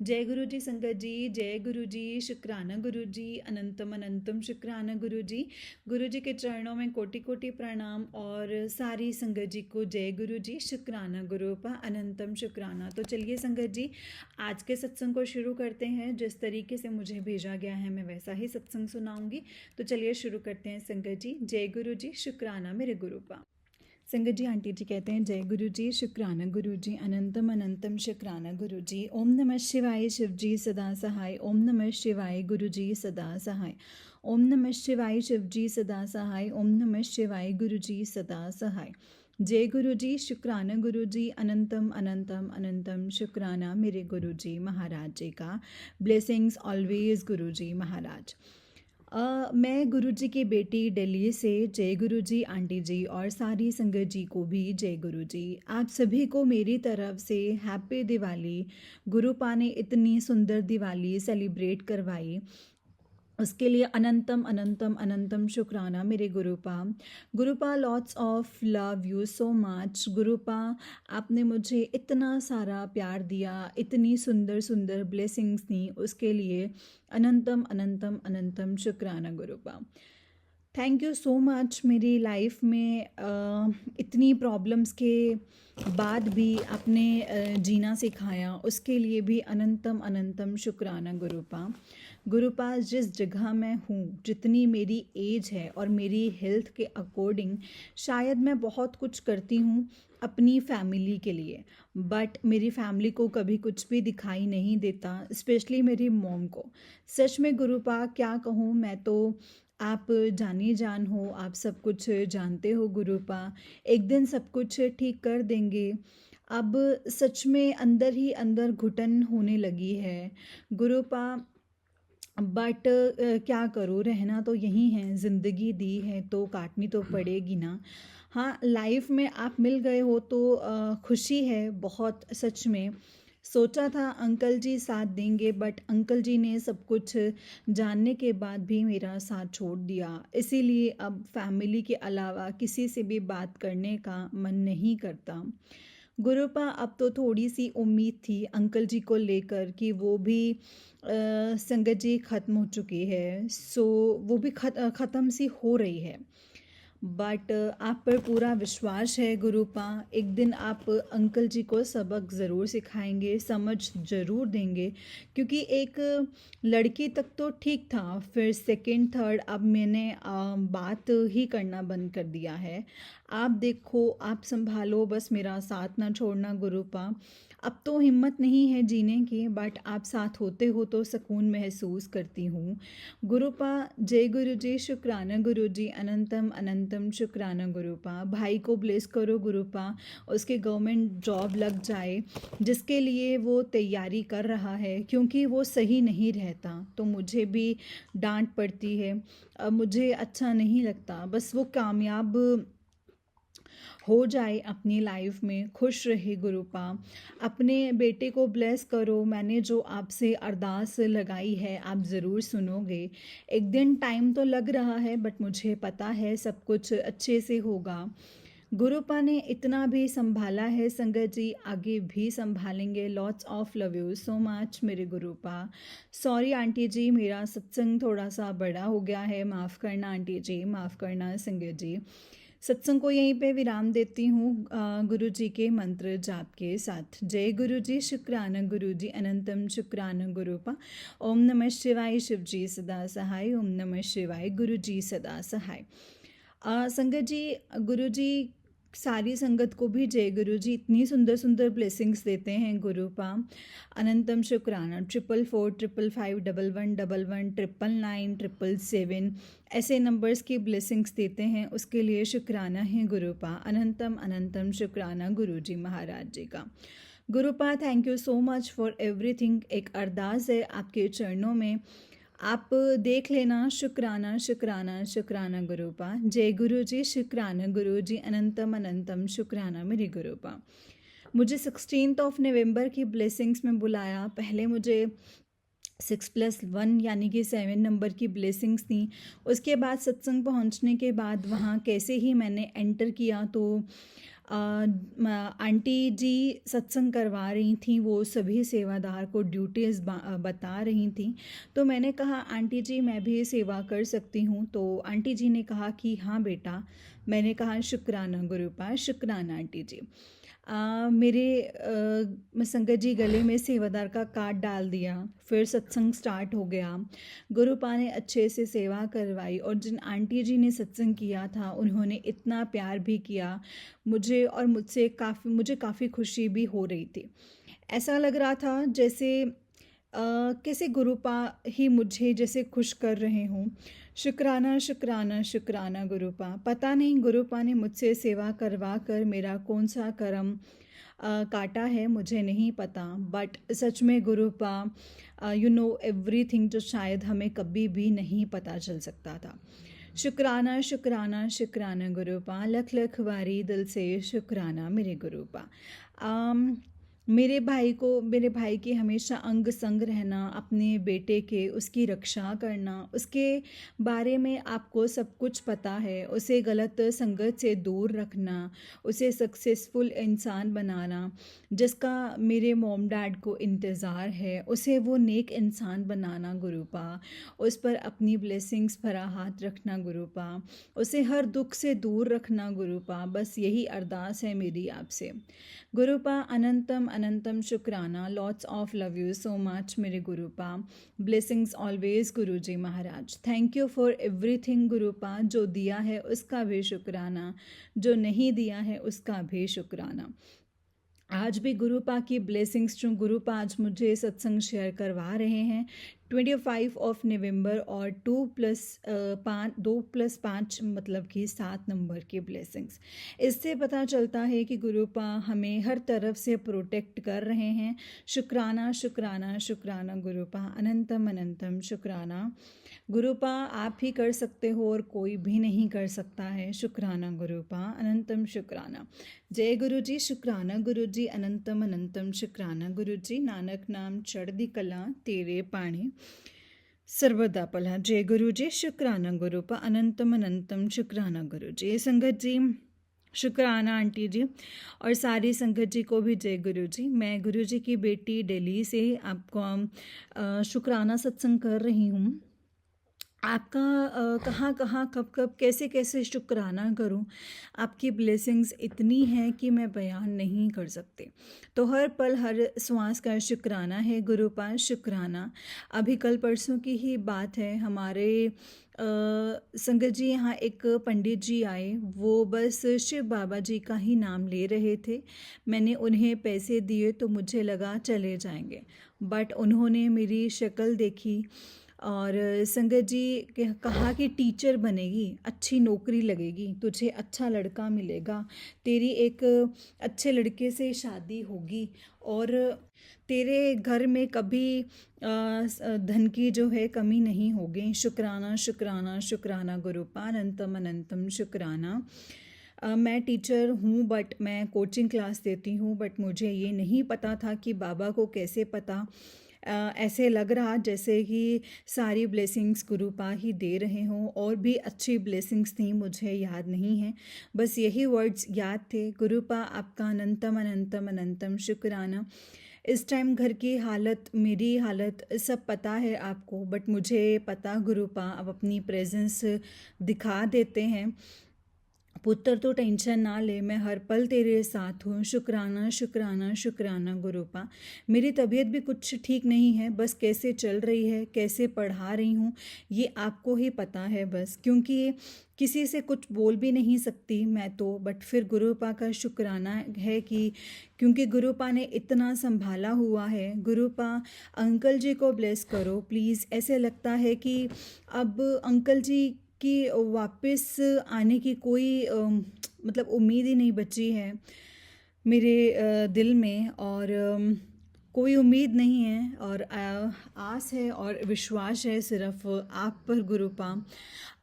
जय गुरु जी संगत जी, जय गुरु जी, शुक्राना गुरु जी, अनंतम अनंतम शुक्राना गुरु जी। गुरु जी के चरणों में कोटि कोटि प्रणाम और सारी संगत जी को जय गुरु जी, शुक्राना गुरु पा अनंतम शुक्राना। तो चलिए संगत जी, आज के सत्संग को शुरू करते हैं। जिस तरीके से मुझे भेजा गया है मैं वैसा ही सत्संग सुनाऊंगी। तो चलिए शुरू करते हैं संगत जी। जय गुरु जी, शुक्राना मेरे गुरु पा। संगत जी, आंटी जी कहते हैं जय गुरु जी, शुक्राना गुरु जी, अनंतम अनंतम शुक्राना गुरु जी। ओम नमः शिवाय शिव जी सदा सहाय, ओम नमः शिवाय गुरु जी सदा सहाय, ओम नमः शिवाय शिव जी सदा सहाय, ओम नमः शिवाय गुरु जी सदा सहाय। जय गुरु जी, शुक्राना गुरु जी, अनंतम अनंतम अनंतम शुक्राना मेरे गुरु जी महाराज जी का। ब्लेसिंग्स ऑलवेज गुरु जी महाराज। मैं गुरु जी की बेटी दिल्ली से। जय गुरु जी आंटी जी और सारी संगत जी को भी जय गुरु जी। आप सभी को मेरी तरफ से हैप्पी दिवाली। गुरुपा ने इतनी सुंदर दिवाली सेलिब्रेट करवाई, उसके लिए अनंतम अनंतम अनंतम शुक्राना मेरे गुरुपा। गुरुपा, lots of love you so much. गुरुपा, आपने मुझे इतना सारा प्यार दिया, इतनी सुंदर सुंदर ब्लेसिंग्स दी, उसके लिए अनंतम अनंतम अनंतम शुक्राना गुरुपा। Thank you so much. मेरी लाइफ में इतनी प्रॉब्लम्स के बाद भी आपने जीना सिखाया, उसके लिए भी अनंतम अनंतम शुक्राना गुरुपा। गुरुपा, जिस जगह मैं हूँ, जितनी मेरी एज है और मेरी हेल्थ के अकॉर्डिंग शायद मैं बहुत कुछ करती हूँ अपनी फैमिली के लिए, बट मेरी फैमिली को कभी कुछ भी दिखाई नहीं देता, स्पेशली मेरी मॉम को। सच में गुरुपा क्या कहूँ, मैं तो आप जानी जान हो, आप सब कुछ जानते हो गुरुपा। एक दिन सब कुछ ठीक कर देंगे। अब सच में अंदर ही अंदर घुटन होने लगी है गुरुपा, बट क्या करूँ, रहना तो यही है, ज़िंदगी दी है तो काटनी तो पड़ेगी ना। हाँ, लाइफ में आप मिल गए हो तो खुशी है बहुत। सच में सोचा था अंकल जी साथ देंगे, बट अंकल जी ने सब कुछ जानने के बाद भी मेरा साथ छोड़ दिया। इसीलिए अब फैमिली के अलावा किसी से भी बात करने का मन नहीं करता गुरुपा। अब तो थोड़ी सी उम्मीद थी अंकल जी को लेकर कि वो भी संगत जी ख़त्म हो चुकी है, सो वो भी ख़त्म सी हो रही है, बट आप पर पूरा विश्वास है गुरुपा। एक दिन आप अंकल जी को सबक ज़रूर सिखाएंगे, समझ ज़रूर देंगे, क्योंकि एक लड़की तक तो ठीक था, फिर सेकंड थर्ड अब मैंने बात ही करना बंद कर दिया है। आप देखो, आप संभालो, बस मेरा साथ ना छोड़ना गुरुपा। अब तो हिम्मत नहीं है जीने की, बट आप साथ होते हो तो सुकून महसूस करती हूँ गुरुपा। जय गुरु जी, शुक्राना गुरु जी, अनंतम अनंतम शुक्राना गुरुपा। भाई को ब्लेस करो गुरुपा, उसके गवर्नमेंट जॉब लग जाए, जिसके लिए वो तैयारी कर रहा है, क्योंकि वो सही नहीं रहता तो मुझे भी डांट पड़ती है। मुझे अच्छा नहीं लगता, बस वो कामयाब हो जाए अपनी लाइफ में, खुश रहे गुरुपा। अपने बेटे को ब्लेस करो। मैंने जो आपसे अरदास लगाई है आप ज़रूर सुनोगे। एक दिन टाइम तो लग रहा है, बट मुझे पता है सब कुछ अच्छे से होगा। गुरुपा ने इतना भी संभाला है संगत जी, आगे भी संभालेंगे। Lots of love you so much मेरे गुरुपा। सॉरी आंटी जी, मेरा सत्संग थोड़ा सा बड़ा हो गया है, माफ़ करना आंटी जी, माफ़ करना संगत जी। सत्संग को यहीं पे विराम देती हूँ गुरु जी के मंत्र जाप के साथ। जय गुरु जी, शुक्राना गुरु जी, अनंतम शुक्राना गुरुपा। ओम नमः शिवाय शिव जी सदा सहाय, ओम नमः शिवाय गुरु जी सदा सहाय। संगत जी, गुरु जी सारी संगत को भी जय गुरु जी। इतनी सुंदर सुंदर ब्लेसिंग्स देते हैं गुरुपा। अनंतम शुक्राना। 4445111111999977 ऐसे नंबर्स की ब्लेसिंग्स देते हैं, उसके लिए शुक्राना है गुरुपा। अनंतम अनंतम शुक्राना गुरु जी महाराज जी का। गुरुपा, thank you so much for everything. एक अरदास है आपके चरणों में, आप देख लेना। शुक्राना शुक्राना शुक्राना गुरुपा। जय गुरु जी, शुक्राना गुरु जी, अनंतम अनंतम शुक्राना मेरे गुरुपा। मुझे 16 नवंबर की ब्लेसिंग्स में बुलाया। पहले मुझे 6+1 यानी कि 7 नंबर की ब्लेसिंग्स थी। उसके बाद सत्संग पहुंचने के बाद वहाँ कैसे ही मैंने एंटर किया तो आंटी जी सत्संग करवा रही थी, वो सभी सेवादार को ड्यूटीज़ बता रही थी। तो मैंने कहा आंटी जी मैं भी सेवा कर सकती हूँ। तो आंटी जी ने कहा कि हाँ बेटा। मैंने कहा शुक्राना गुरुपा, शुक्राना आंटी जी। मैं संगत जी गले में सेवादार का कार्ड डाल दिया। फिर सत्संग स्टार्ट हो गया। गुरुपा ने अच्छे से सेवा करवाई और जिन आंटी जी ने सत्संग किया था उन्होंने इतना प्यार भी किया मुझे, और मुझे काफ़ी खुशी भी हो रही थी। ऐसा लग रहा था जैसे कैसे गुरुपा ही मुझे जैसे खुश कर रहे हों। शुक्राना शुक्राना शुक्राना गुरुपा। पता नहीं गुरुपा ने मुझसे सेवा करवा कर मेरा कौन सा कर्म काटा है, मुझे नहीं पता। बट सच में गुरुपा यू नो एवरीथिंग, जो शायद हमें कभी भी नहीं पता चल सकता था। शुक्राना शुक्राना शुक्राना गुरुपा, लख लख वारी दिल से शुक्राना मेरे गुरुपा। मेरे भाई के हमेशा अंग संग रहना, अपने बेटे के उसकी रक्षा करना, उसके बारे में आपको सब कुछ पता है, उसे गलत संगत से दूर रखना, उसे सक्सेसफुल इंसान बनाना, जिसका मेरे मॉम डैड को इंतज़ार है, उसे वो नेक इंसान बनाना गुरुपा। उस पर अपनी ब्लेसिंग्स भरा हाथ रखना गुरुपा, उसे हर दुख से दूर रखना गुरुपा। बस यही अरदास है मेरी आपसे गुरुपा। अनंतम अनंतम शुक्राना, lots of love you so much मेरे गुरुपा। ब्लेसिंग्स ऑलवेज गुरुजी महाराज। थैंक यू फॉर एवरीथिंग गुरुपा। जो दिया है उसका भी शुक्राना, जो नहीं दिया है उसका भी शुक्राना। आज भी गुरुपा की ब्लेसिंग्स, जो गुरुपा आज मुझे सत्संग शेयर करवा रहे हैं 25 ऑफ नवंबर, और 2+5 मतलब कि 7 नंबर की ब्लेसिंग्स। इससे पता चलता है कि गुरुपा हमें हर तरफ से प्रोटेक्ट कर रहे हैं। शुक्राना शुक्राना शुक्राना गुरुपा, अनंतम अनंतम शुक्राना गुरुपा। आप ही कर सकते हो और कोई भी नहीं कर सकता है। शुक्राना गुरुपा, अनंतम शुक्राना। जय गुरु जी, शुक्राना गुरु जी, अनंतम अनंतम शुक्राना गुरु जी। नानक नाम चढ़दी कला तेरे पाणी सर्वदा पला। जय गुरु जी, शुक्राना गुरुपा, अनंतम अनंतम शुक्राना गुरु जी। संगत जी शुक्राना आंटी जी, और सारी संगत जी को भी जय गुरु जी। मैं गुरु जी की बेटी दिल्ली से आपको शुक्राना सत्संग कर रही हूँ। आपका कहाँ कहाँ कब कब कैसे कैसे शुक्राना करूं। आपकी ब्लेसिंग्स इतनी हैं कि मैं बयान नहीं कर सकती। तो हर पल हर श्वास का शुक्राना है गुरुपा, शुक्राना। अभी कल परसों की ही बात है, हमारे संगत जी यहाँ एक पंडित जी आए, वो बस शिव बाबा जी का ही नाम ले रहे थे। मैंने उन्हें पैसे दिए तो मुझे लगा चले जाएंगे, बट उन्होंने मेरी शक्ल देखी और संगत जी कहा कि टीचर बनेगी, अच्छी नौकरी लगेगी, तुझे अच्छा लड़का मिलेगा, तेरी एक अच्छे लड़के से शादी होगी और तेरे घर में कभी धन की जो है कमी नहीं होगी। शुक्राना शुक्राना शुक्राना गुरुपा, अनंतम अनंतम शुक्राना। मैं टीचर हूँ, बट मैं कोचिंग क्लास देती हूँ, बट मुझे ये नहीं पता था कि बाबा को कैसे पता। ऐसे लग रहा जैसे कि सारी ब्लेसिंग्स गुरुपा ही दे रहे हों, और भी अच्छी ब्लेसिंग्स थी, मुझे याद नहीं है, बस यही वर्ड्स याद थे। गुरुपा आपका अनंतम अनंतम अनंतम शुक्राना। इस टाइम घर की हालत, मेरी हालत सब पता है आपको, बट मुझे पता गुरुपा अब अपनी प्रेजेंस दिखा देते हैं। पुत्र तो टेंशन ना ले, मैं हर पल तेरे साथ हूँ। शुक्राना शुक्राना शुक्राना गुरुपा। मेरी तबीयत भी कुछ ठीक नहीं है, बस कैसे चल रही है, कैसे पढ़ा रही हूँ ये आपको ही पता है बस, क्योंकि किसी से कुछ बोल भी नहीं सकती मैं तो। बट फिर गुरुपा का शुक्राना है कि क्योंकि गुरुपा ने इतना संभाला हुआ है। गुरुपा अंकल जी को ब्लेस करो प्लीज़। ऐसे लगता है कि अब अंकल जी कि वापस आने की कोई मतलब उम्मीद ही नहीं बची है मेरे दिल में, और कोई उम्मीद नहीं है, और आस है और विश्वास है सिर्फ आप पर गुरुपा।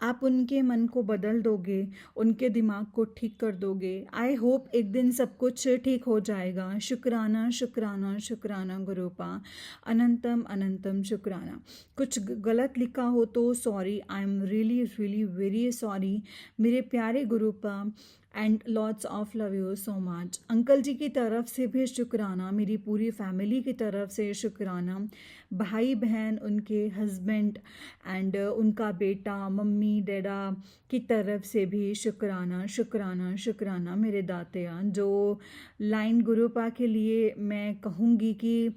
आप उनके मन को बदल दोगे, उनके दिमाग को ठीक कर दोगे। आई होप एक दिन सब कुछ ठीक हो जाएगा। शुक्राना शुक्राना शुक्राना गुरुपा, अनंतम अनंतम शुक्राना। कुछ गलत लिखा हो तो sorry, I am really really very sorry मेरे प्यारे गुरुपा। And lots of love you so much. Uncle जी की तरफ से भी शुक्राना, मेरी पूरी फैमिली की तरफ से शुक्राना, भाई बहन, उनके हस्बैंड एंड उनका बेटा, मम्मी डैडा की तरफ से भी शुक्राना शुक्राना शुक्राना मेरे दातिया। जो लाइन गुरुपा के लिए मैं कहूँगी कि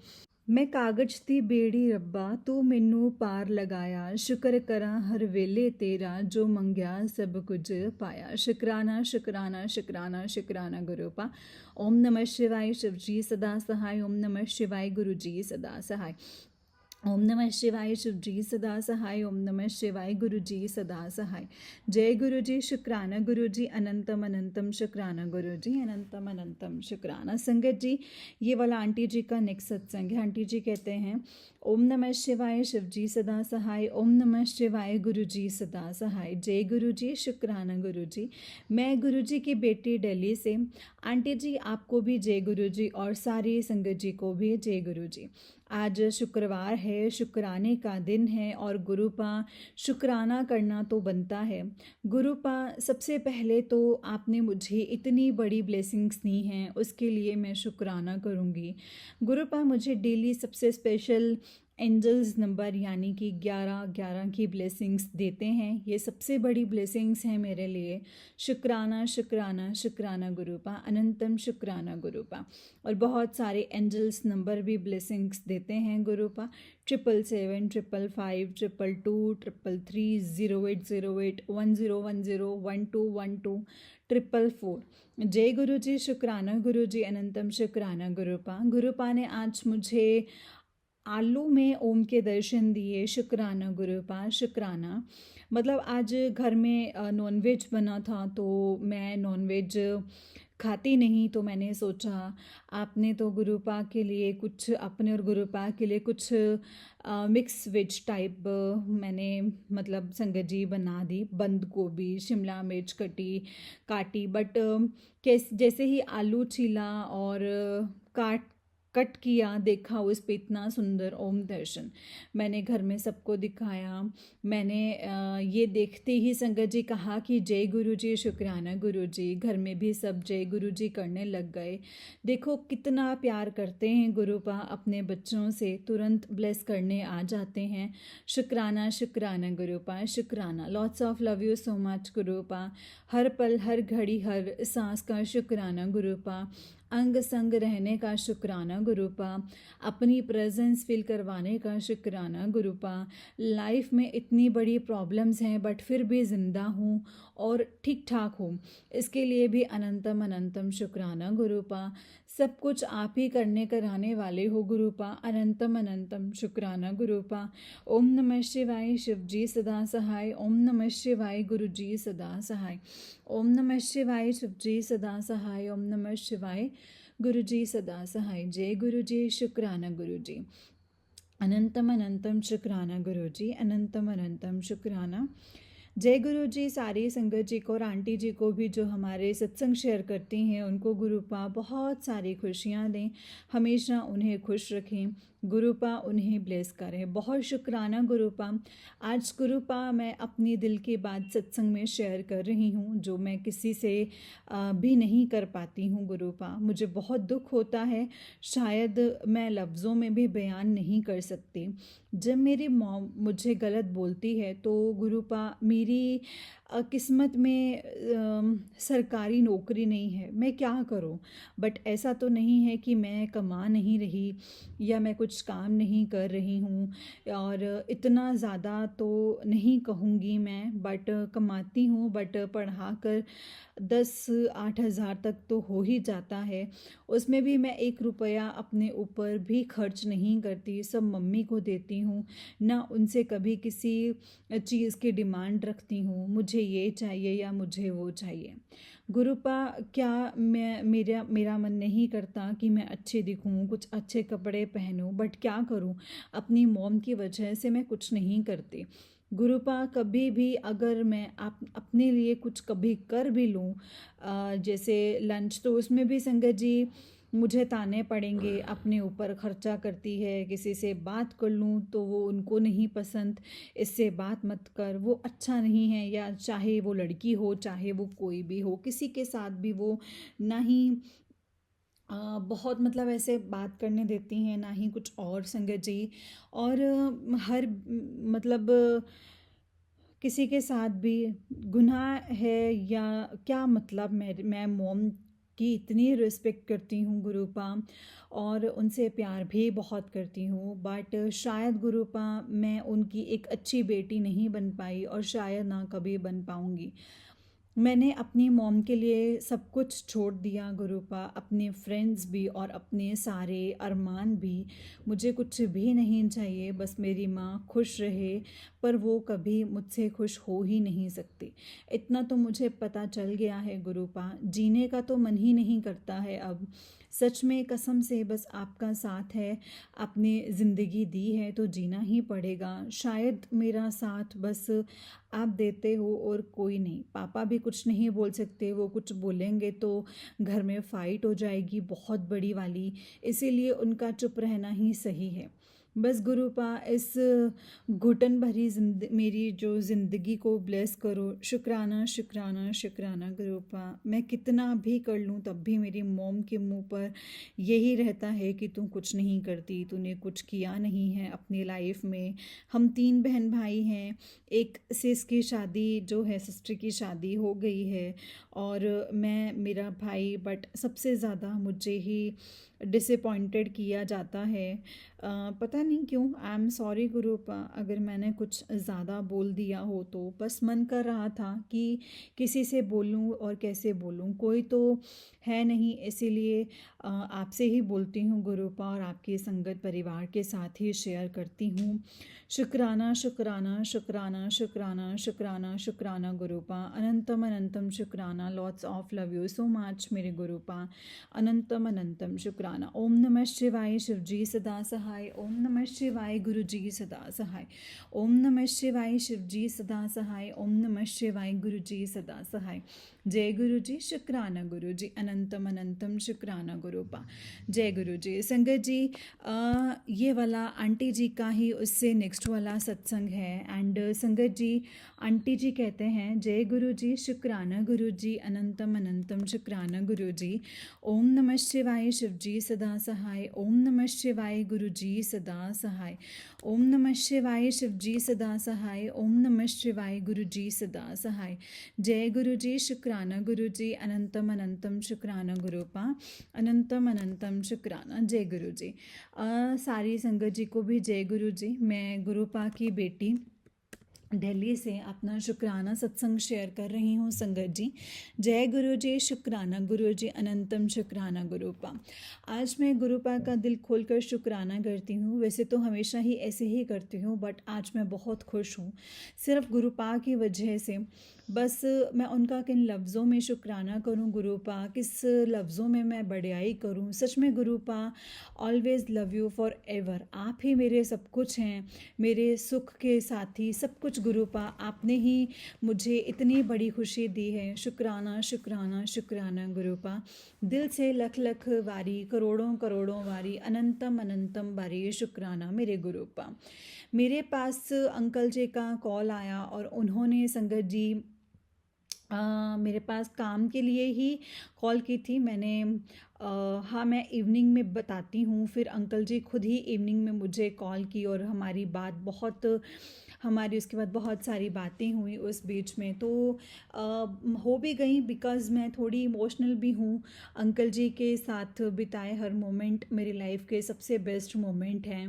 मैं कागज दी बेड़ी रब्बा तू मैनू पार लगाया, शुक्र करा हर वेले तेरा जो मंगया सब कुछ पाया। शुक्राना शुक्राना शुक्राना शुक्राना गुरुपा। ओम नमः शिवाय, शिव जी सदा सहाय। ओम नमः शिवाय, गुरु जी सदा सहाय। ओम नमः शिवाय, शिव जी सदा सहाय। ओम नमः शिवाय, गुरु जी सदा सहाय। जय गुरु जी, शुक्राना गुरु जी, अनंतम अनंतम शुक्राना गुरु जी, अनंतम अनंतम शुक्राना। संगत जी, ये वाला आंटी जी का नेक्स्ट सत्संग है। आंटी जी कहते हैं ओम नमः शिवाय, शिव जी सदा सहाय। ओम नमः शिवाय, गुरु जी सदा सहाय। जय गुरु जी, शुक्राना गुरु जी। मैं गुरु जी की बेटी दिल्ली से। आंटी जी आपको भी जय गुरु जी और सारी संगत जी को भी जय गुरु जी। आज शुक्रवार है, शुक्राने का दिन है और गुरुपा शुक्राना करना तो बनता है। गुरुपा सबसे पहले तो आपने मुझे इतनी बड़ी ब्लेसिंग्स दी हैं, उसके लिए मैं शुक्राना करूँगी। गुरुपा मुझे डेली सबसे स्पेशल एंजल्स नंबर यानी कि 11 की ब्लेसिंग्स देते हैं। ये सबसे बड़ी ब्लेसिंग्स हैं मेरे लिए। शुक्राना शुक्राना शुक्राना गुरुपा, अनंतम शुक्राना गुरुपा। और बहुत सारे एंजल्स नंबर भी ब्लेसिंग्स देते हैं गुरुपा। 777 555 222 333 0808 1010 1212 444। जय गुरु जी, शुक्राना गुरु जी, अनंतम शुक्राना गुरुपा। गुरुपा ने आज मुझे आलू में ओम के दर्शन दिए। शुक्राना गुरुपा, शुक्राना। मतलब आज घर में नॉनवेज बना था तो मैं नॉनवेज खाती नहीं, तो मैंने सोचा आपने तो गुरुपा के लिए कुछ, अपने और गुरुपा के लिए कुछ मिक्स वेज टाइप मैंने मतलब संगत जी बना दी। बंद गोभी, शिमला मिर्च काटी बट जैसे ही आलू छीला और कट किया, देखा उस पे इतना सुंदर ओम दर्शन। मैंने घर में सबको दिखाया। मैंने ये देखते ही संगत जी कहा कि जय गुरु जी, शुक्राना गुरु जी। घर में भी सब जय गुरु जी करने लग गए। देखो कितना प्यार करते हैं गुरुपा अपने बच्चों से, तुरंत ब्लेस करने आ जाते हैं। शुक्राना शुक्राना गुरुपा, शुक्राना। Lots of love you so much गुरुपा। हर पल हर घड़ी हर सांस का शुक्राना गुरुपा। अंग संग रहने का शुक्राना गुरुपा। अपनी प्रेजेंस फील करवाने का शुक्राना गुरुपा। लाइफ में इतनी बड़ी प्रॉब्लम्स हैं बट फिर भी ज़िंदा हूँ और ठीक ठाक हूँ, इसके लिए भी अनंतम अनंतम शुक्राना गुरुपा। सब कुछ आप ही करने कराने वाले हो गुरुपा, अनंतम अनंतम शुक्राना गुरुपा। ओम नमः शिवाय, शिव जी सदा सहाय। ओम नमः शिवाय, गुरु जी सदा सहाय। ओम नमः शिवाय, शिव जी सदा सहाय। ओम नमः शिवाय, गुरु जी सदा सहाय। जय गुरु जी, शुक्राना गुरु जी, अनंतम अनंतम शुक्राना गुरु जी, अनंतम अनंतम शुक्राना। जय गुरु जी, सारी संगत जी को और आंटी जी को भी जो हमारे सत्संग शेयर करती हैं, उनको गुरुपा बहुत सारी खुशियाँ दें, हमेशा उन्हें खुश रखें। गुरुपा उन्हें ब्लेस करें। बहुत शुक्राना गुरुपा। आज गुरुपा मैं अपनी दिल की बात सत्संग में शेयर कर रही हूँ, जो मैं किसी से भी नहीं कर पाती हूँ गुरुपा। मुझे बहुत दुख होता है, शायद मैं लफ्ज़ों में भी बयान नहीं कर सकती। जब मेरी मॉम मुझे गलत बोलती है तो गुरुपा मेरी किस्मत में सरकारी नौकरी नहीं है, मैं क्या करूं। बट ऐसा तो नहीं है कि मैं कमा नहीं रही या मैं कुछ काम नहीं कर रही हूँ, और इतना ज़्यादा तो नहीं कहूँगी मैं, बट कमाती हूँ। बट पढ़ा कर 10-8 हज़ार तक तो हो ही जाता है। उसमें भी मैं 1 रुपया अपने ऊपर भी खर्च नहीं करती, सब मम्मी को देती हूँ। ना उनसे कभी किसी चीज़ की डिमांड रखती हूँ, मुझे ये चाहिए या मुझे वो चाहिए। गुरुपा क्या मेरा मन नहीं करता कि मैं अच्छी दिखूँ, कुछ अच्छे कपड़े पहनूँ, बट क्या करूँ, अपनी मॉम की वजह से मैं कुछ नहीं करती। गुरुपा कभी भी अगर मैं अपने लिए कुछ कभी कर भी लूँ, जैसे लंच, तो उसमें भी संगत जी मुझे ताने पड़ेंगे, अपने ऊपर खर्चा करती है, किसी से बात कर लूँ तो वो उनको नहीं पसंद, इससे बात मत कर, वो अच्छा नहीं है, या चाहे वो लड़की हो चाहे वो कोई भी हो, किसी के साथ भी वो ना ही बहुत मतलब ऐसे बात करने देती हैं, ना ही कुछ और संगत जी। और हर मतलब किसी के साथ भी गुनाह है या क्या, मतलब मैं मोम की इतनी रिस्पेक्ट करती हूँ गुरुपा, और उनसे प्यार भी बहुत करती हूँ, बट शायद गुरुपा मैं उनकी एक अच्छी बेटी नहीं बन पाई, और शायद ना कभी बन पाऊँगी। मैंने अपनी मॉम के लिए सब कुछ छोड़ दिया गुरुपा, अपने फ्रेंड्स भी और अपने सारे अरमान भी। मुझे कुछ भी नहीं चाहिए, बस मेरी माँ खुश रहे, पर वो कभी मुझसे खुश हो ही नहीं सकती। इतना तो मुझे पता चल गया है गुरुपा, जीने का तो मन ही नहीं करता है अब। सच में कसम से, बस आपका साथ है, आपने ज़िंदगी दी है तो जीना ही पड़ेगा। शायद मेरा साथ बस आप देते हो और कोई नहीं। पापा भी कुछ नहीं बोल सकते, वो कुछ बोलेंगे तो घर में फ़ाइट हो जाएगी बहुत बड़ी वाली, इसीलिए उनका चुप रहना ही सही है। बस गुरुपा इस घुटन भरी मेरी जो ज़िंदगी को ब्लेस करो। शुक्राना शुक्राना शुक्राना गुरुपा। मैं कितना भी कर लूँ तब भी मेरी मॉम के मुंह पर यही रहता है कि तू कुछ नहीं करती, तूने कुछ किया नहीं है अपनी लाइफ में। हम 3 बहन भाई हैं, एक सिस की शादी जो है, सिस्टर की शादी हो गई है, और मैं मेरा भाई, बट सबसे ज़्यादा मुझे ही डिसअपॉइंटेड किया जाता है। पता नहीं क्यों। आई एम सॉरी गुरुपा, अगर मैंने कुछ ज़्यादा बोल दिया हो तो। बस मन कर रहा था कि किसी से बोलूं, और कैसे बोलूं, कोई तो है नहीं, इसीलिए आपसे ही बोलती हूँ गुरुपा, और आपकी संगत परिवार के साथ ही शेयर करती हूँ। शुक्राना शुक्राना शुक्राना शुक्राना शुक्राना शुक्राना गुरुपा, अनंतम अनंतम शुक्राना। Lots of love you so much मेरे गुरुपा, अनंतम अनंतम शुक्राना। ओम नमः शिवाय, शिवजी सदा सहाय। ओम नमः शिवाय, गुरुजी सदा सहाय। ओम नमः शिवाय, शिवजी सदा सहाय। ओम नमः शिवाय, गुरुजी सदा सहाय। जय गुरु जी, शुक्राना गुरु जी, अनंतम अनंतम शुक्राना गुरुपा। जय गुरु जी। संगत जी, ये वाला आंटी जी का ही उससे नेक्स्ट वाला सत्संग है। एंड संगत जी, आंटी जी कहते हैं, जय गुरु जी, शुक्राना गुरु जी, अनंतम अनंतम शुक्राना गुरु जी। ओम नमः शिवाय, शिवजी सदा सहाय। ओम नमः शिवाय, गुरुजी सदा सहाय। ओम नमः शिवाय, शिवजी सदा सहाय। ओम नमः शिवाय, गुरुजी सदा सहाय। जय गुरु जी, शुक्राना गुरु जी, अनंतम अनंतम शुक्राना गुरुपा, अनंतम अनंतम शुक्राना। जय गुरु जी। सारी संगत जी को भी जय गुरु जी। मैं गुरुपा की बेटी दिल्ली से अपना शुक्राना सत्संग शेयर कर रही हूँ संगत जी। जय गुरु जी, शुक्राना गुरु जी, अनंतम शुक्राना गुरुपा। आज मैं गुरुपा का दिल खोलकर शुक्राना करती हूँ। वैसे तो हमेशा ही ऐसे ही करती हूँ, बट आज मैं बहुत खुश हूँ सिर्फ गुरुपा की वजह से। बस मैं उनका किन लफ्ज़ों में शुक्राना करूँ गुरुपा, किस लफ्ज़ों में मैं बढ़ियाई करूँ। सच में गुरुपा, always love you forever. आप ही मेरे सब कुछ हैं, मेरे सुख के साथी, सब कुछ गुरुपा। आपने ही मुझे इतनी बड़ी खुशी दी है। शुक्राना शुक्राना शुक्राना गुरुपा। दिल से लख लख वारी, करोड़ों करोड़ों वारी, अनंतम अनंतम बारी शुक्राना मेरे गुरुपा। मेरे पास अंकल जी का कॉल आया, और उन्होंने संगत जी मेरे पास काम के लिए ही कॉल की थी मैंने। हाँ, मैं इवनिंग में बताती हूँ। फिर अंकल जी खुद ही इवनिंग में मुझे कॉल की, और हमारी बात बहुत, हमारी उसके बाद बहुत सारी बातें हुई उस बीच में, तो हो भी गई, बिकॉज़ मैं थोड़ी इमोशनल भी हूँ। अंकल जी के साथ बिताए हर मोमेंट मेरी लाइफ के सबसे बेस्ट मोमेंट हैं।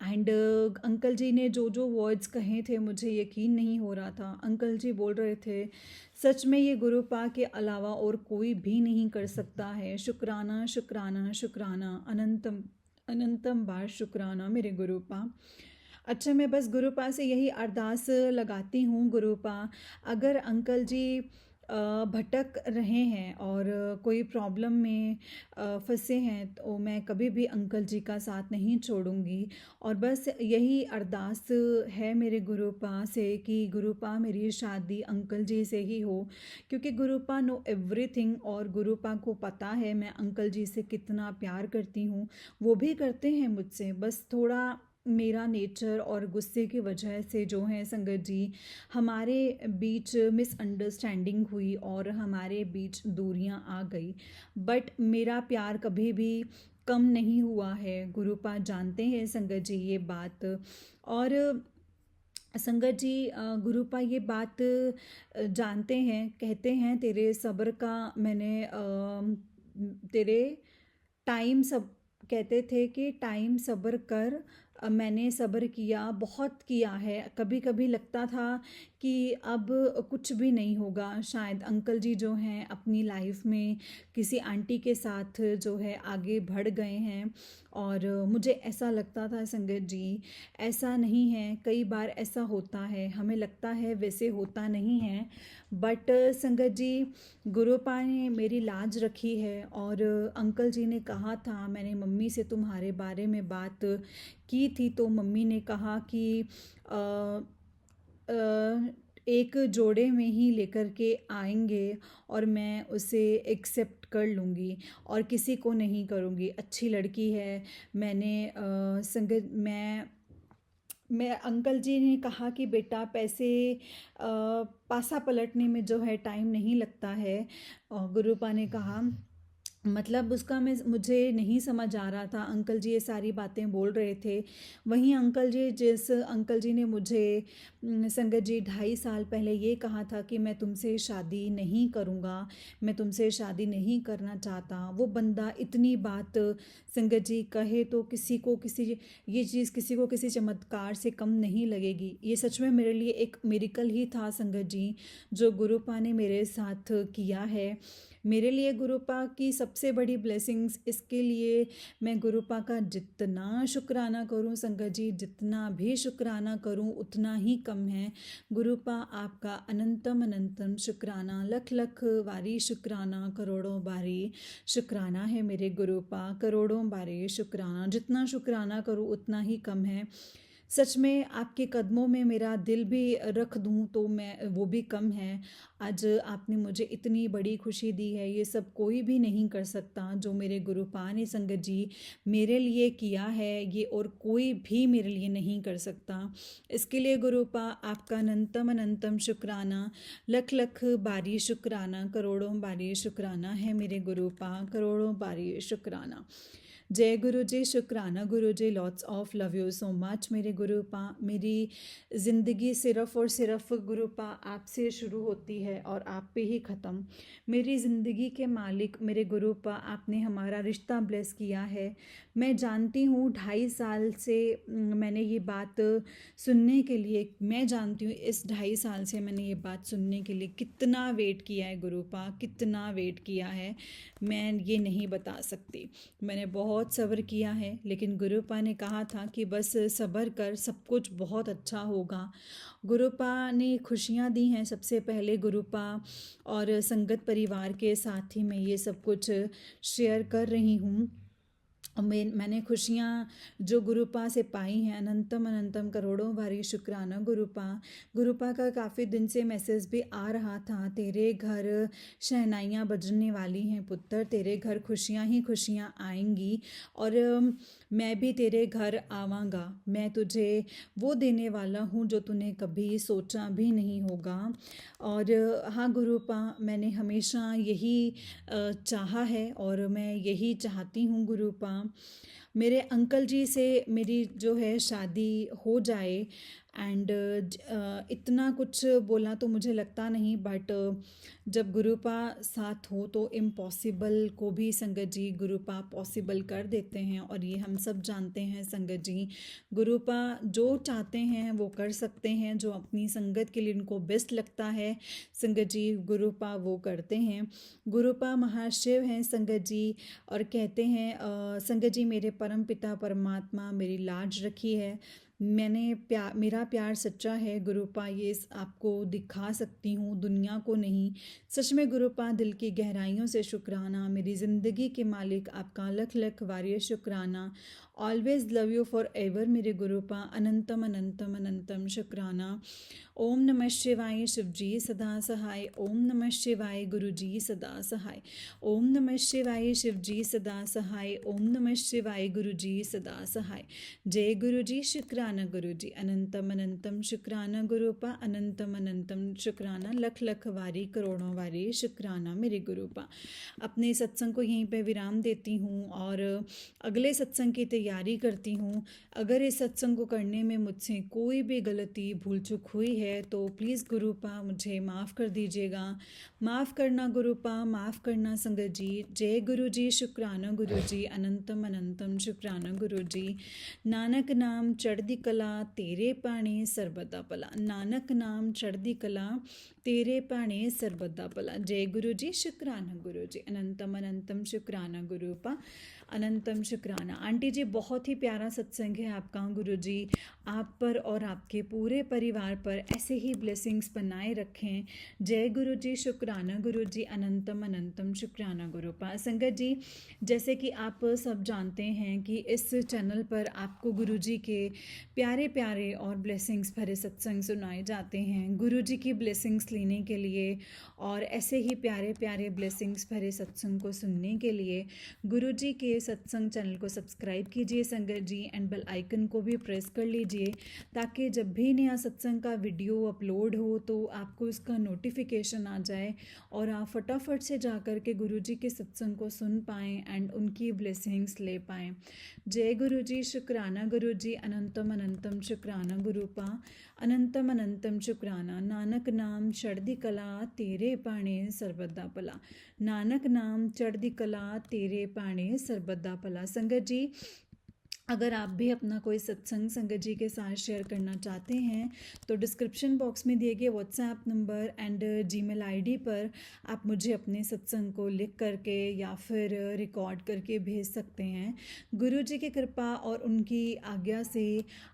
एंड अंकल जी ने जो जो वर्ड्स कहे थे, मुझे यकीन नहीं हो रहा था। अंकल जी बोल रहे थे, सच में ये गुरुपा के अलावा और कोई भी नहीं कर सकता है। शुक्राना शुक्राना शुक्राना, अनंतम अनंतम बार शुक्राना मेरे गुरुपा। अच्छा, मैं बस गुरुपा से यही अरदास लगाती हूँ गुरुपा, अगर अंकल जी भटक रहे हैं और कोई प्रॉब्लम में फंसे हैं, तो मैं कभी भी अंकल जी का साथ नहीं छोड़ूंगी। और बस यही अरदास है मेरे गुरुपा से कि गुरुपा मेरी शादी अंकल जी से ही हो, क्योंकि गुरुपा नो एवरीथिंग और गुरुपा को पता है मैं अंकल जी से कितना प्यार करती हूँ। वो भी करते हैं मुझसे, बस थोड़ा मेरा नेचर और गुस्से की वजह से जो है संगत जी, हमारे बीच मिसअंडरस्टैंडिंग हुई और हमारे बीच दूरियां आ गई। बट मेरा प्यार कभी भी कम नहीं हुआ है, गुरुपा जानते हैं संगत जी ये बात। और संगत जी, गुरुपा ये बात जानते हैं, कहते हैं तेरे सब्र का मैंने तेरे टाइम सब कहते थे कि टाइम सब्र कर। मैंने सब्र किया, बहुत किया है। कभी कभी लगता था कि अब कुछ भी नहीं होगा, शायद अंकल जी जो हैं अपनी लाइफ में किसी आंटी के साथ जो है आगे बढ़ गए हैं। और मुझे ऐसा लगता था संगत जी, ऐसा नहीं है। कई बार ऐसा होता है, हमें लगता है वैसे होता नहीं है। बट संगत जी, गुरुपा ने मेरी लाज रखी है। और अंकल जी ने कहा था, मैंने मम्मी से तुम्हारे बारे में बात की थी, तो मम्मी ने कहा कि एक जोड़े में ही लेकर के आएंगे और मैं उसे एक्सेप्ट कर लूँगी और किसी को नहीं करूँगी। अच्छी लड़की है। मैंने संगत मैं अंकल जी ने कहा कि बेटा पैसे पासा पलटने में जो है टाइम नहीं लगता है। और गुरुपा ने कहा, मतलब उसका मैं मुझे नहीं समझ आ रहा था। अंकल जी ये सारी बातें बोल रहे थे। वहीं अंकल जी, जिस अंकल जी ने मुझे संगत जी 2.5 साल पहले ये कहा था कि मैं तुमसे शादी नहीं करूँगा, मैं तुमसे शादी नहीं करना चाहता, वो बंदा इतनी बात संगत जी कहे तो किसी को किसी ये चीज़ किसी को किसी चमत्कार से कम नहीं लगेगी। ये सच में मेरे लिए एक मिरेकल ही था संगत जी, जो गुरुपा ने मेरे साथ किया है। मेरे लिए गुरुपा की सबसे बड़ी ब्लेसिंग्स, इसके लिए मैं गुरुपा का जितना शुक्राना करूं संगत जी, जितना भी शुक्राना करूं उतना ही कम है। गुरुपा आपका अनंतम अनंतम शुक्राना, लख लख बारी शुक्राना, करोड़ों बारी शुक्राना है मेरे गुरुपा, करोड़ों बारी शुक्राना। जितना शुक्राना करूं उतना ही कम है। सच में आपके कदमों में मेरा दिल भी रख दूं तो मैं वो भी कम है। आज आपने मुझे इतनी बड़ी खुशी दी है, ये सब कोई भी नहीं कर सकता जो मेरे गुरुपा ने संगत जी मेरे लिए किया है, ये और कोई भी मेरे लिए नहीं कर सकता। इसके लिए गुरुपा आपका अनंतम अनंतम शुक्राना, लख लख बारी शुक्राना, करोड़ों बारी शुक्राना है मेरे गुरुपा, करोड़ों बारी शुक्राना। जय गुरु जी, शुक्राना गुरु जी, lots of love you so much मेरे गुरुपा। मेरी ज़िंदगी सिर्फ़ और सिर्फ गुरुपा आपसे शुरू होती है और आप पे ही ख़त्म। मेरी ज़िंदगी के मालिक मेरे गुरुपा, आपने हमारा रिश्ता ब्लेस किया है। मैं जानती हूँ 2.5 साल से मैंने ये बात सुनने के लिए, मैं जानती हूँ इस 2.5 साल से मैंने ये बात सुनने के लिए कितना वेट किया है गुरुपा, कितना वेट किया है मैं ये नहीं बता सकती। मैंने बहुत सब्र किया है, लेकिन गुरुपा ने कहा था कि बस सब्र कर, सब कुछ बहुत अच्छा होगा। गुरुपा ने खुशियाँ दी हैं सबसे पहले गुरुपा और संगत परिवार के साथ ही मैं ये सब कुछ शेयर कर रही हूँ। मैंने खुशियाँ जो गुरुपा से पाई हैं, अनंतम अनंतम करोड़ों बारी शुक्राना गुरुपा। गुरुपा का काफ़ी दिन से मैसेज भी आ रहा था, तेरे घर शहनाइयाँ बजने वाली हैं पुत्र, तेरे घर खुशियाँ ही खुशियाँ आएंगी और मैं भी तेरे घर आवाँगा। मैं तुझे वो देने वाला हूँ जो तूने कभी सोचा भी नहीं होगा। और हाँ गुरुपा, मैंने हमेशा यही चाहा है और मैं यही चाहती हूँ गुरुपा, मेरे अंकल जी से मेरी जो है शादी हो जाए। एंड इतना कुछ बोला तो मुझे लगता नहीं, बट जब गुरुपा साथ हो तो इम्पॉसिबल को भी संगत जी गुरुपा पॉसिबल कर देते हैं और ये हम सब जानते हैं संगत जी। गुरुपा जो चाहते हैं वो कर सकते हैं, जो अपनी संगत के लिए उनको बेस्ट लगता है संगत जी गुरुपा वो करते हैं। गुरुपा महाशिव हैं संगत जी और कहते हैं संगत जी मेरे परम पिता परमात्मा मेरी लाज रखी है, मेरा प्यार सच्चा है गुरुपा, ये आपको दिखा सकती हूँ दुनिया को नहीं। सच में गुरुपा, दिल की गहराइयों से शुक्राना। मेरी ज़िंदगी के मालिक आपका लख लख वारिय शुक्राना। Always love you for ever मेरे गुरुपा, अनंतम अनंतम अनंतम शुक्राना। ओम नमः शिवाय शिवजी सदा सहाय। ओम नमः शिवाय गुरुजी सदा सहाय। ओम नमः शिवाय शिवजी सदा सहाय। ओम नमः शिवाय गुरुजी सदा सहाय। जय गुरुजी शुक्राना गुरुजी, अनंतम अनंतम शुक्राना गुरुपा, अनंतम अनंतम शुक्राना। लख लख वारी करोड़ों वारी शुक्राना मेरे गुरुपा। अपने सत्संग को यहीं पे विराम देती हूँ और अगले सत्संग की तैयारी करती हूँ। अगर इस सत्संग को करने में मुझसे कोई भी गलती भूल चूक हुई है तो प्लीज़ गुरुपा मुझे माफ़ कर दीजिएगा। माफ़ करना गुरुपा, माफ़ करना संगत जी। जय गुरु जी शुक्राना गुरु जी, अनंतम अनंतम शुक्राना गुरु जी। नानक नाम चढ़दी कला तेरे पाणे सर्बदा भला। नानक नाम चढ़दी कला तेरे पाणे सर्बदा भला। जय गुरु जी शुक्राना गुरु जी, अनंतम अनंतम शुक्राना गुरुपा, अनंतम शुक्राना। आंटी जी बहुत ही प्यारा सत्संग है आपका गुरु जी, आप पर और आपके पूरे परिवार पर ऐसे ही ब्लेसिंग्स बनाए रखें। जय गुरु जी शुक्राना गुरु जी, अनंतम अनंतम शुक्राना गुरुपा। संगत जी, जैसे कि आप सब जानते हैं कि इस चैनल पर आपको गुरु जी के प्यारे प्यारे और ब्लेसिंग्स भरे सत्संग सुनाए जाते हैं। गुरु जी की ब्लेसिंग्स लेने के लिए और ऐसे ही प्यारे प्यारे ब्लेसिंग्स भरे सत्संग को सुनने के लिए गुरु जी के सत्संग चैनल को सब्सक्राइब कीजिए संगत जी, एंड बेल आइकन को भी प्रेस कर लीजिए ताकि जब भी नया सत्संग का वीडियो अपलोड हो तो आपको इसका नोटिफिकेशन आ जाए और आप फटाफट से जाकर के गुरु जी के सत्संग को सुन पाएँ एंड उनकी ब्लेसिंग्स ले पाएँ। जय गुरु जी शुक्राना गुरु जी, अनंतम अनंतम शुक्राना गुरुपा, अनंतम अनंतम शुक्राना। नानक नाम चढ़दी कला तेरे पाणे सर्बदा भला। नानक नाम चढ़दी कला तेरे पाणे सर्बदा भला। संगत जी, अगर आप भी अपना कोई सत्संग संगत जी के साथ शेयर करना चाहते हैं तो डिस्क्रिप्शन बॉक्स में दिए गए WhatsApp number and Gmail ID पर आप मुझे अपने सत्संग को लिख करके या फिर रिकॉर्ड करके भेज सकते हैं। गुरु जी की कृपा और उनकी आज्ञा से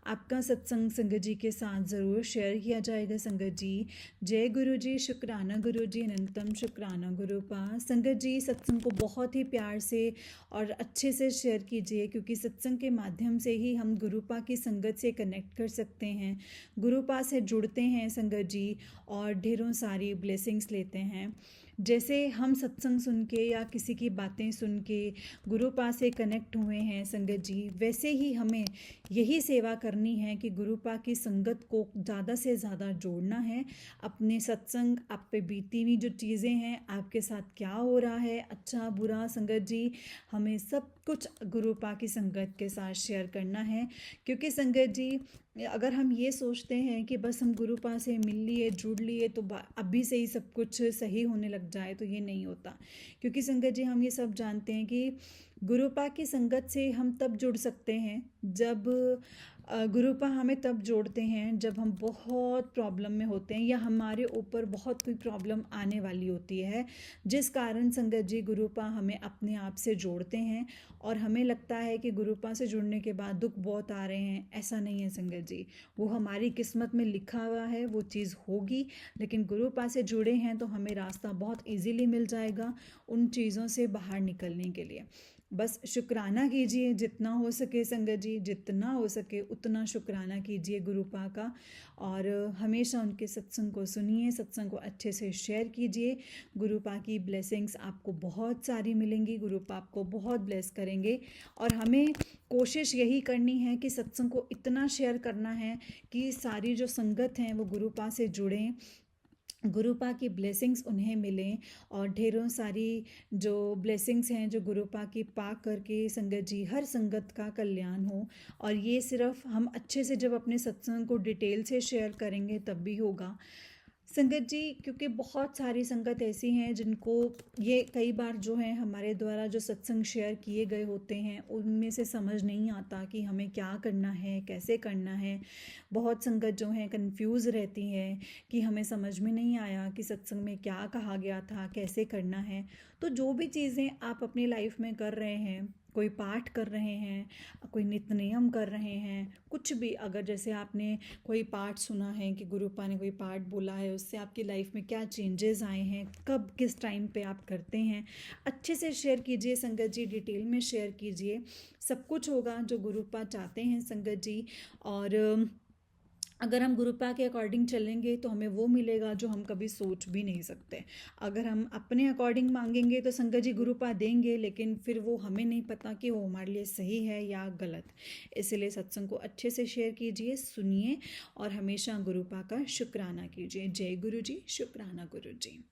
आपका सत्संग संगत जी के साथ ज़रूर शेयर किया जाएगा संगत जी। जय गुरु जी शुक्राना गुरु जी, अनंतम शुक्राना गुरुपा। संगत जी, सत्संग को बहुत ही प्यार से और अच्छे से शेयर कीजिए क्योंकि सत्संग के माध्यम से ही हम गुरुपा की संगत से कनेक्ट कर सकते हैं, गुरुपा से जुड़ते हैं संगत जी और ढेरों सारी ब्लेसिंग्स लेते हैं। जैसे हम सत्संग सुन के या किसी की बातें सुन के गुरुपा से कनेक्ट हुए हैं संगत जी, वैसे ही हमें यही सेवा करनी है कि गुरुपा की संगत को ज़्यादा से ज़्यादा जोड़ना है। अपने सत्संग, आप पे बीती हुई जो चीज़ें हैं, आपके साथ क्या हो रहा है, अच्छा बुरा संगत जी, हमें सब कुछ गुरुपा की संगत के साथ शेयर करना है। क्योंकि संगत जी, अगर हम ये सोचते हैं कि बस हम गुरुपा से मिल लिए, जुड़ लिए तो अभी से ही सब कुछ सही होने लग जाए, तो ये नहीं होता। क्योंकि संगत जी, हम ये सब जानते हैं कि गुरुपा की संगत से हम तब जुड़ सकते हैं जब गुरुपा हमें तब जोड़ते हैं जब हम बहुत प्रॉब्लम में होते हैं या हमारे ऊपर बहुत कोई प्रॉब्लम आने वाली होती है, जिस कारण संगत जी गुरुपा हमें अपने आप से जोड़ते हैं। और हमें लगता है कि गुरुपा से जुड़ने के बाद दुख बहुत आ रहे हैं, ऐसा नहीं है संगत जी। वो हमारी किस्मत में लिखा हुआ है, वो चीज़ होगी। लेकिन गुरुपा से जुड़े हैं तो हमें रास्ता बहुत इजीली मिल जाएगा उन चीज़ों से बाहर निकलने के लिए। बस शुक्राना कीजिए जितना हो सके संगत जी, जितना हो सके उतना शुक्राना कीजिए गुरुपा का और हमेशा उनके सत्संग को सुनिए, सत्संग को अच्छे से शेयर कीजिए। गुरुपा की ब्लेसिंग्स आपको बहुत सारी मिलेंगी, गुरुपा आपको बहुत ब्लेस करेंगे। और हमें कोशिश यही करनी है कि सत्संग को इतना शेयर करना है कि सारी जो संगत हैं वो गुरुपा से जुड़ें, गुरुपा की ब्लेसिंग्स उन्हें मिलें और ढेरों सारी जो ब्लेसिंग्स हैं जो गुरुपा की पा करके संगत जी हर संगत का कल्याण हो। और ये सिर्फ हम अच्छे से जब अपने सत्संग को डिटेल से शेयर करेंगे तब भी होगा संगत जी, क्योंकि बहुत सारी संगत ऐसी हैं जिनको ये कई बार जो है हमारे द्वारा जो सत्संग शेयर किए गए होते हैं उनमें से समझ नहीं आता कि हमें क्या करना है, कैसे करना है। बहुत संगत जो हैं कंफ्यूज रहती हैं कि हमें समझ में नहीं आया कि सत्संग में क्या कहा गया था, कैसे करना है। तो जो भी चीज़ें आप अपनी लाइफ में कर रहे हैं कोई पाठ कर रहे हैं, कोई नित्य नियम कर रहे हैं, कुछ भी, अगर जैसे आपने कोई पाठ सुना है कि गुरुपा ने कोई पाठ बोला है, उससे आपकी लाइफ में क्या चेंजेस आए हैं, कब किस टाइम पे आप करते हैं, अच्छे से शेयर कीजिए संगत जी, डिटेल में शेयर कीजिए। सब कुछ होगा जो गुरुपा चाहते हैं संगत जी। और अगर हम गुरुपा के अकॉर्डिंग चलेंगे तो हमें वो मिलेगा जो हम कभी सोच भी नहीं सकते। अगर हम अपने अकॉर्डिंग मांगेंगे तो संगत जी गुरुपा देंगे, लेकिन फिर वो हमें नहीं पता कि वो हमारे लिए सही है या गलत। इसलिए सत्संग को अच्छे से शेयर कीजिए, सुनिए और हमेशा गुरुपा का शुक्राना कीजिए। जय गुरु जी, शुक्राना गुरु जी।